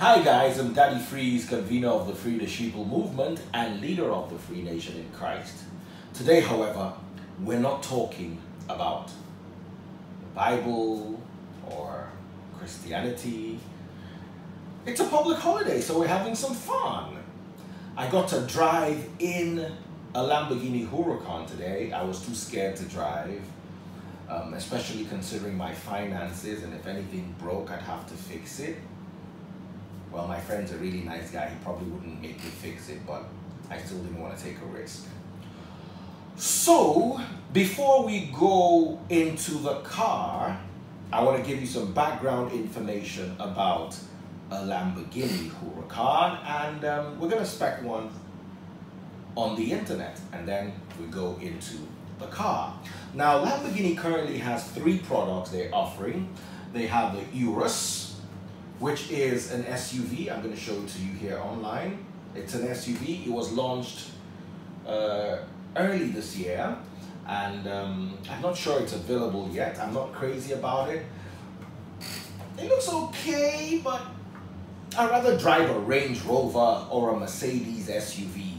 Hi guys, I'm Daddy Freeze, convener of the Free the Sheeple movement and leader of the Free Nation in Christ. Today, however, we're not talking about the Bible or Christianity. It's a public holiday, so we're having some fun. I got to drive in a Lamborghini Huracan today. I was too scared to drive, especially considering my finances, and if anything broke, I'd have to fix it. Well, my friend's a really nice guy. He probably wouldn't make me fix it, but I still didn't want to take a risk. So, before we go into the car, I want to give you some background information about a Lamborghini Huracan, and we're going to spec one on the internet, and then we go into the car. Now, Lamborghini currently has 3 products they're offering. They have the Urus, which is an SUV. I'm going to show it to you here online. It's an SUV. It was launched early this year, and I'm not sure it's available yet. I'm not crazy about it. It looks okay, but I'd rather drive a Range Rover or a Mercedes SUV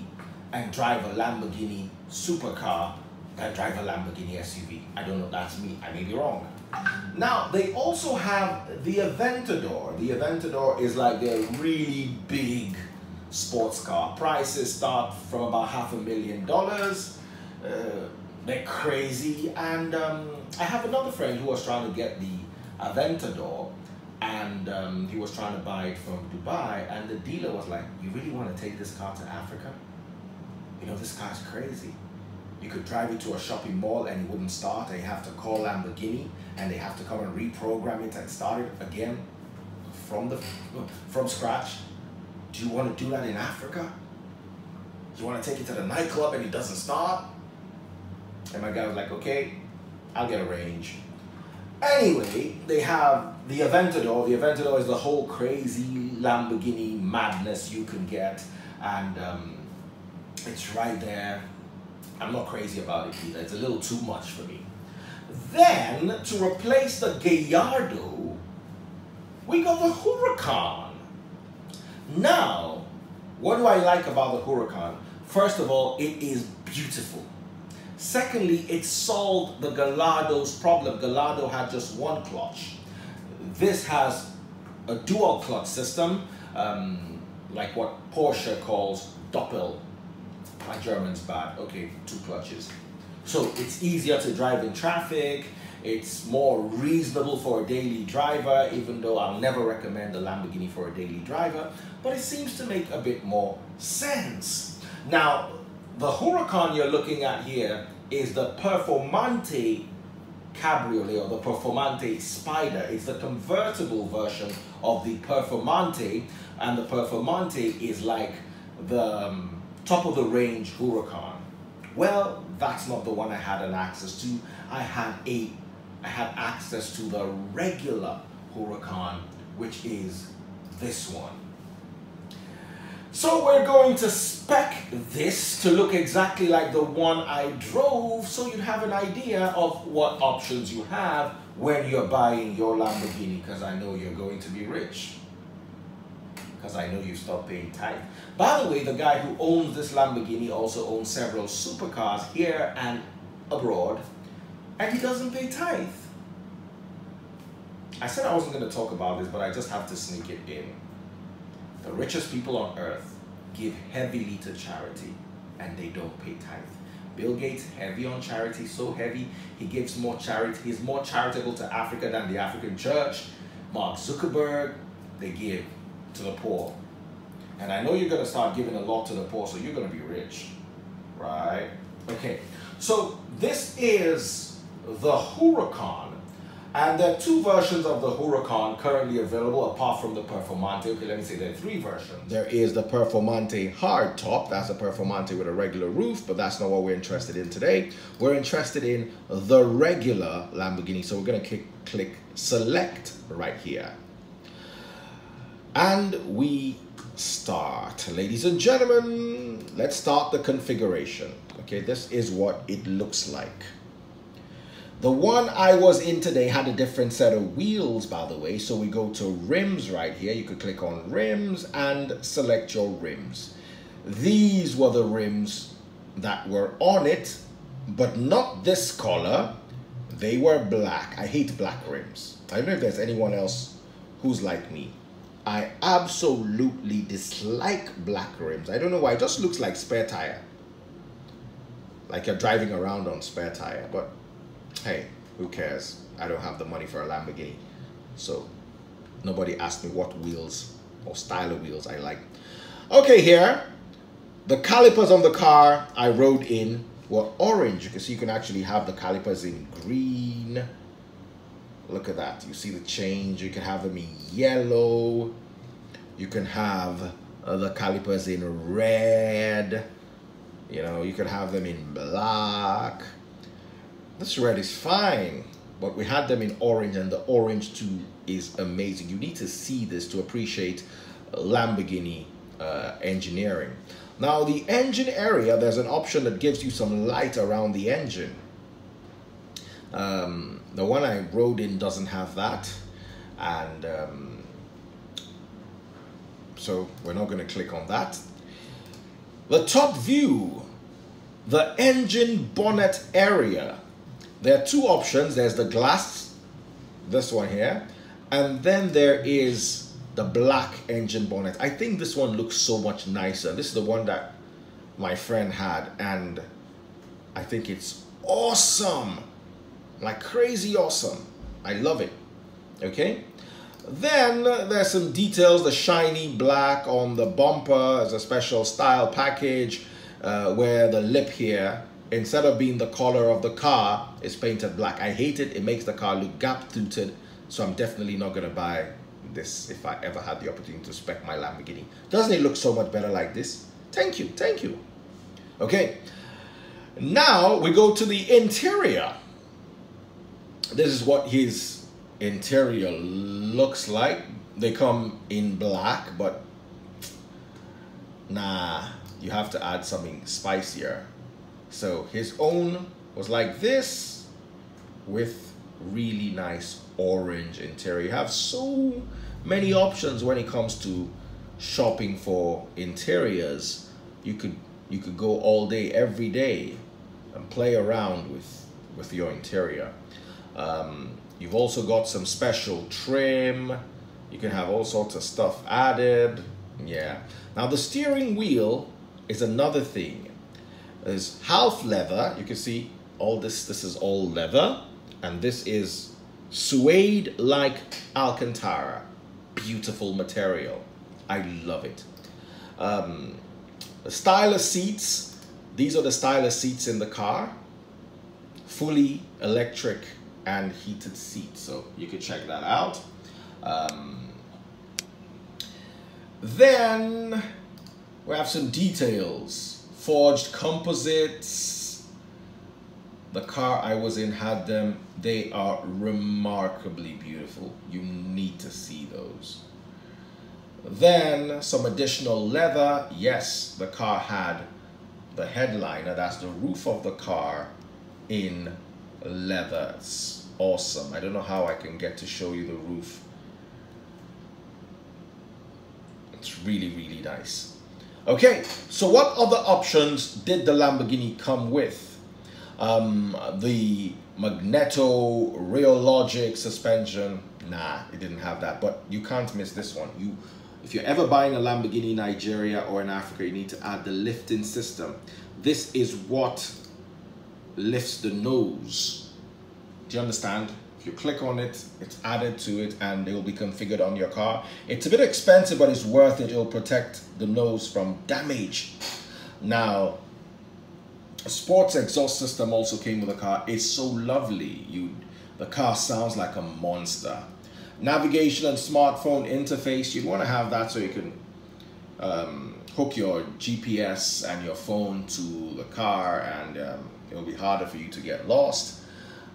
and drive a Lamborghini supercar than drive a Lamborghini SUV. I don't know, that's me. I may be wrong. Now, they also have the Aventador. The Aventador is like their really big sports car. Prices start from about $500,000. They're crazy. And I have another friend who was trying to get the Aventador, and he was trying to buy it from Dubai, and the dealer was like, "You really want to take this car to Africa? You know, this car's crazy. You could drive it to a shopping mall and it wouldn't start, and you have to call Lamborghini and they have to come and reprogram it and start it again from scratch. Do you want to do that in Africa? You want to take it to the nightclub and it doesn't start?" And my guy was like, "Okay, I'll get a Range." Anyway, they have the Aventador. The Aventador is the whole crazy Lamborghini madness you can get, and it's right there. I'm not crazy about it either. It's a little too much for me. Then, to replace the Gallardo, we got the Huracan. Now, what do I like about the Huracan? First of all, it is beautiful. Secondly, it solved the Gallardo's problem. Gallardo had just one clutch. This has a dual clutch system, like what Porsche calls Doppel. My German's bad. Okay, 2 clutches. So it's easier to drive in traffic. It's more reasonable for a daily driver, even though I'll never recommend a Lamborghini for a daily driver, but it seems to make a bit more sense. Now, the Huracan you're looking at here is the Performante Cabriolet, or the Performante Spider. It's the convertible version of the Performante, and the Performante is like the top of the range Huracan. Well, that's not the one I had an access to. I had access to the regular Huracan, which is this one. So we're going to spec this to look exactly like the one I drove, so you'd have an idea of what options you have when you're buying your Lamborghini, because I know you're going to be rich, because I know you stopped paying tithe. By the way, the guy who owns this Lamborghini also owns several supercars here and abroad, and he doesn't pay tithe. I said I wasn't going to talk about this, but I just have to sneak it in. The richest people on earth give heavily to charity, and they don't pay tithe. Bill Gates, heavy on charity, so heavy, he gives more charity. He's more charitable to Africa than the African church. Mark Zuckerberg, they give to the poor. And I know you're going to start giving a lot to the poor, so you're going to be rich, right? Okay, so this is the Huracan, and there are 2 versions of the Huracan currently available apart from the Performante. Okay, let me say there are 3 versions. There is the Performante hardtop. That's a Performante with a regular roof, but that's not what we're interested in today. We're interested in the regular Lamborghini, so we're going to click select right here. And we start. Ladies and gentlemen, let's start the configuration. Okay, this is what it looks like. The one I was in today had a different set of wheels, by the way. So we go to rims right here. You could click on rims and select your rims. These were the rims that were on it, but not this color. They were black. I hate black rims. I don't know if there's anyone else who's like me. I absolutely dislike black rims. I don't know why. It just looks like spare tire. Like you're driving around on spare tire, but hey, who cares? I don't have the money for a Lamborghini. So nobody asked me what wheels or style of wheels I like. Okay, here, the calipers on the car I rode in were orange. You can see you can actually have the calipers in green. Look at that. You see the change. You can have them in yellow. You can have the calipers in red. You know, you can have them in black. This red is fine, but we had them in orange, and the orange too is amazing. You need to see this to appreciate Lamborghini engineering. Now, the engine area, there's an option that gives you some light around the engine. The one I rode in doesn't have that, and so we're not going to click on that. The top view, the engine bonnet area. There are two options. There's the glass, this one here, and then there is the black engine bonnet. I think this one looks so much nicer. This is the one that my friend had, and I think it's awesome. Like crazy awesome. I love it. Okay. Then there's some details. The shiny black on the bumper is a special style package where the lip here, instead of being the color of the car, is painted black. I hate it. It makes the car look gap-toothed. So I'm definitely not going to buy this if I ever had the opportunity to spec my Lamborghini. Doesn't it look so much better like this? Thank you. Thank you. Okay. Now we go to the interior. This is what his interior looks like. They come in black, but nah, you have to add something spicier. So his own was like this with really nice orange interior. You have so many options when it comes to shopping for interiors. You could go all day, every day, and play around with your interior. You've also got some special trim. You can have all sorts of stuff added. Yeah. Now the steering wheel is another thing. There's half leather. You can see all this. This is all leather, and this is suede like Alcantara. Beautiful material. I love it. The styler seats. These are the styler seats in the car. Fully electric and heated seats. So you can check that out. Then we have some details. Forged composites. The car I was in had them. They are remarkably beautiful. You need to see those. Then some additional leather. Yes, the car had the headliner. That's the roof of the car in leather. It's awesome. I don't know how I can get to show you the roof. It's really, really nice. Okay, so what other options did the Lamborghini come with? The Magneto Real Logic suspension. Nah, it didn't have that, but you can't miss this one. If you're ever buying a Lamborghini in Nigeria or in Africa, you need to add the lifting system. This is what lifts the nose. Do you understand? If you click on it, it's added to it and it will be configured on your car. It's a bit expensive, but it's worth it. It will protect the nose from damage. Now, a sports exhaust system also came with the car. It's so lovely. The car sounds like a monster. Navigation and smartphone interface. You'd want to have that so you can hook your GPS and your phone to the car, and it'll be harder for you to get lost.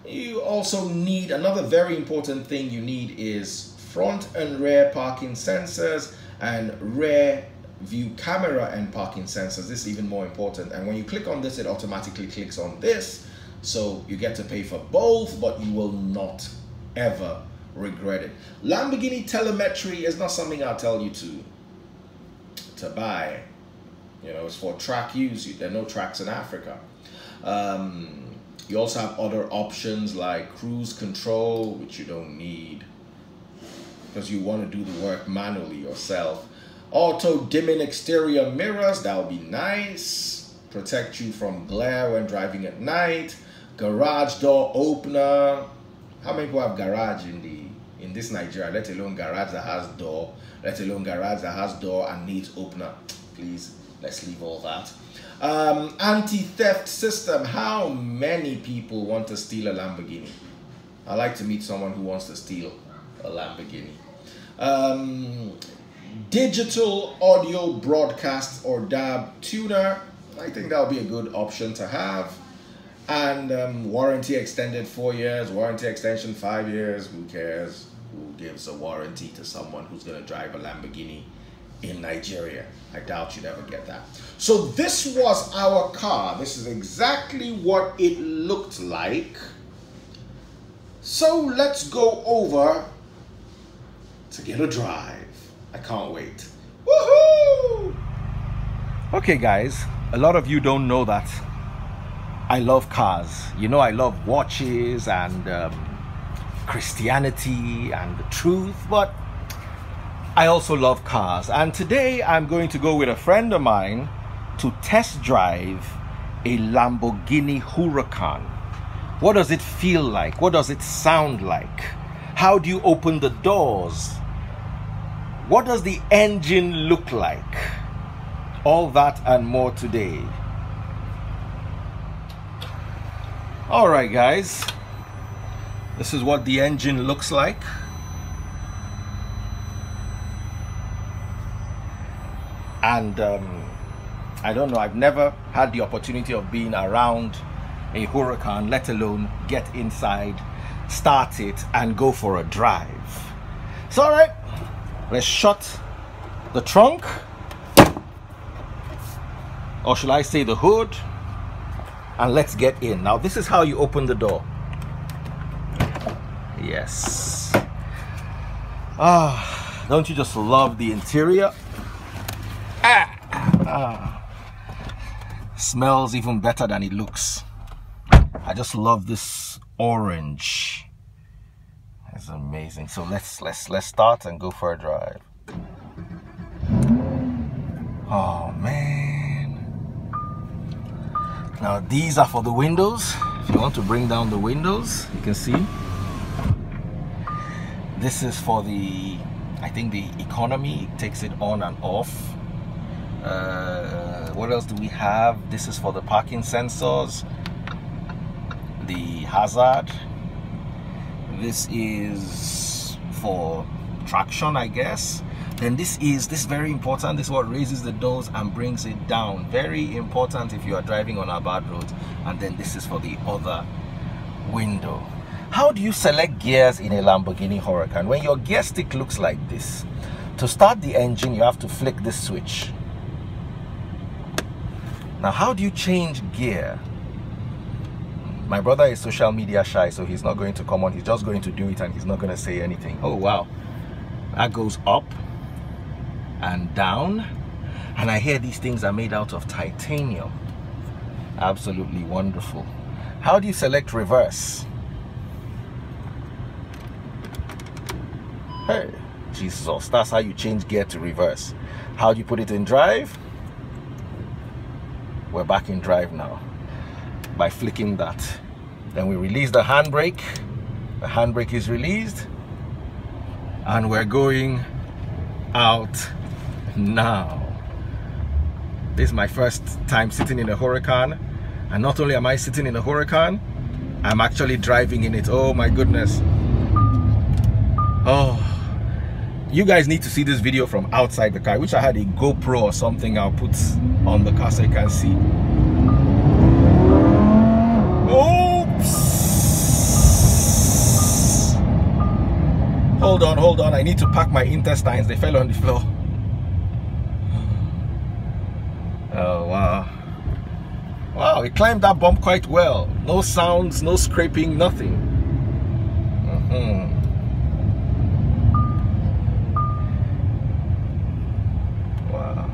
You also need, another very important thing you need is front and rear parking sensors and rear view camera and parking sensors. This is even more important. And when you click on this, it automatically clicks on this So you get to pay for both, but you will not ever regret it. Lamborghini telemetry is not something I'll tell you to buy. You know, it's for track use. There are no tracks in Africa. You also have other options like cruise control, which you don't need because you want to do the work manually yourself. Auto dimming exterior mirrors, that would be nice. Protect you from glare when driving at night. Garage door opener. How many people have garage in this Nigeria, let alone garage that has door, let alone garage that has door and needs opener? Please, let's leave all that. Anti-theft system. How many people want to steal a Lamborghini? I like to meet someone who wants to steal a Lamborghini. Digital audio broadcast or DAB tuner. I think that would be a good option to have. And warranty extended 4 years, warranty extension 5 years. Who cares? Who gives a warranty to someone who's going to drive a Lamborghini in Nigeria? I doubt you'd ever get that. So this was our car. This is exactly what it looked like. So let's go over to get a drive. I can't wait. Woohoo! Okay guys, a lot of you don't know that I love cars. You know, I love watches and Christianity and the truth, but I also love cars. And today I'm going to go with a friend of mine to test drive a Lamborghini Huracan. What does it feel like? What does it sound like? How do you open the doors? What does the engine look like? All that and more today. All right, guys. This is what the engine looks like. And I don't know, I've never had the opportunity of being around a Huracan, let alone get inside, start it, and go for a drive. So, all right, let's shut the trunk, or should I say the hood, and let's get in. Now, this is how you open the door. Yes. Ah, don't you just love the interior? Smells even better than it looks. I just love this orange. It's amazing. So let's start and go for a drive. Oh man. Now these are for the windows. If you want to bring down the windows, you can see. This is for the, I think the economy. It takes it on and off. What else do we have? This is for the parking sensors, the hazard. This is for traction, I guess. Then this is very important. This is what raises the doors and brings it down. Very important if you are driving on a bad road. And then this is for the other window. How do you select gears in a Lamborghini Huracan? When your gear stick looks like this, to start the engine, you have to flick this switch. Now, how do you change gear? My brother is social media shy, so he's not going to come on. He's just going to do it and he's not going to say anything. Oh, wow. That goes up and down. And I hear these things are made out of titanium. Absolutely wonderful. How do you select reverse? Hey, Jesus, that's how you change gear to reverse. How do you put it in drive? We're back in drive now by flicking that. Then we release the handbrake. The handbrake is released and we're going out now. This is my first time sitting in a Huracan, and not only am I sitting in a Huracan, I'm actually driving in it. Oh my goodness. Oh, you guys need to see this video from outside the car. I wish I had a GoPro or something I'll put on the car so you can see. Oops! Hold on. I need to pack my intestines. They fell on the floor. Oh, wow. Wow, he climbed that bump quite well. No sounds, no scraping, nothing. Wow.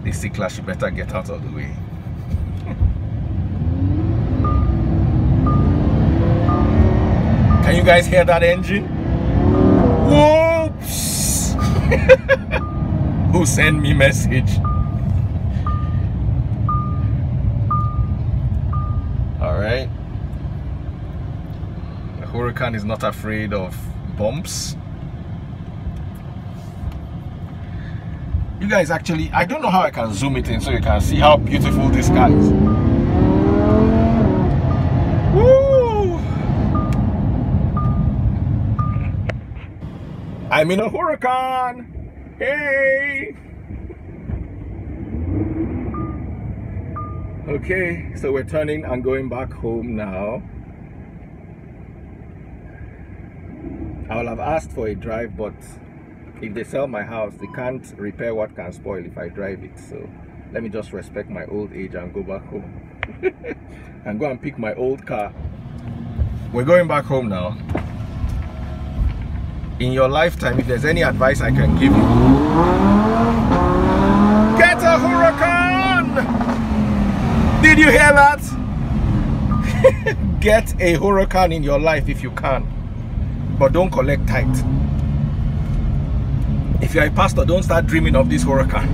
This C-Class, you better get out of the way. Can you guys hear that engine? Whoops! Who sent me message? Alright. The Huracan is not afraid of bumps. You guys actually, I don't know how I can zoom it in so you can see how beautiful this car is. Woo! I'm in a Huracan! Hey! Okay, so we're turning and going back home now. I will have asked for a drive, but if they sell my house, they can't repair what can spoil if I drive it. So let me just respect my old age and go back home. And go and pick my old car. We're going back home now. In your lifetime, if there's any advice I can give you, get a Huracan! Did you hear that? Get a Huracan in your life if you can, but don't collect tight. If you're a pastor, don't start dreaming of this Huracan.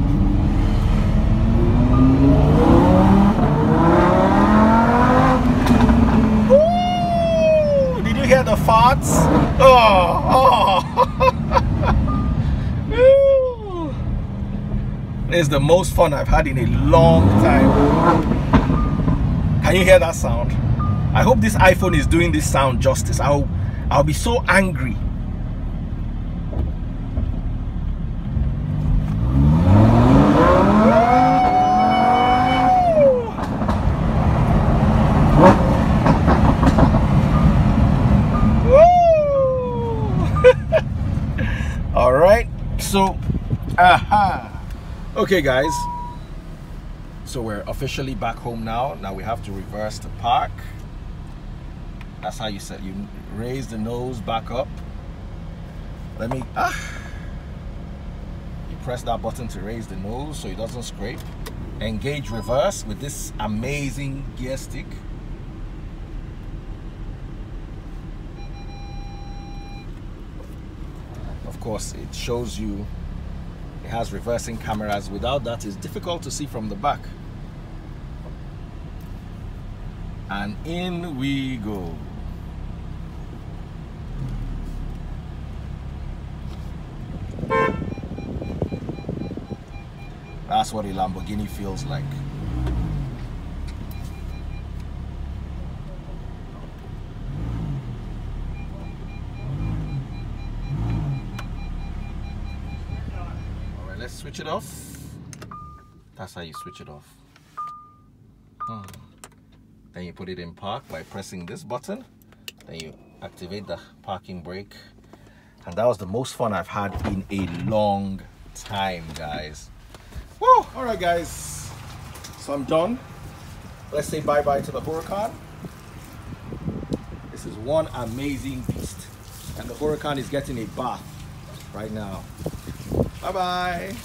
Ooh, did you hear the farts? Oh. This is the most fun I've had in a long time. Can you hear that sound? I hope this iPhone is doing this sound justice. I'll be so angry. All right, so okay guys, so we're officially back home now. Now we have to reverse to park. That's how you said, you raise the nose back up. Let me you press that button to raise the nose so it doesn't scrape. Engage reverse with this amazing gear stick. Of course, it shows you it has reversing cameras. Without that, it's difficult to see from the back. And in we go. That's what a Lamborghini feels like. Let's switch it off. That's how you switch it off. Then you put it in park by pressing this button. Then you activate the parking brake. And that was the most fun I've had in a long time, guys. Woo! Alright guys, so I'm done. Let's say bye-bye to the Huracan. This is one amazing beast. And the Huracan is getting a bath right now. Bye-bye.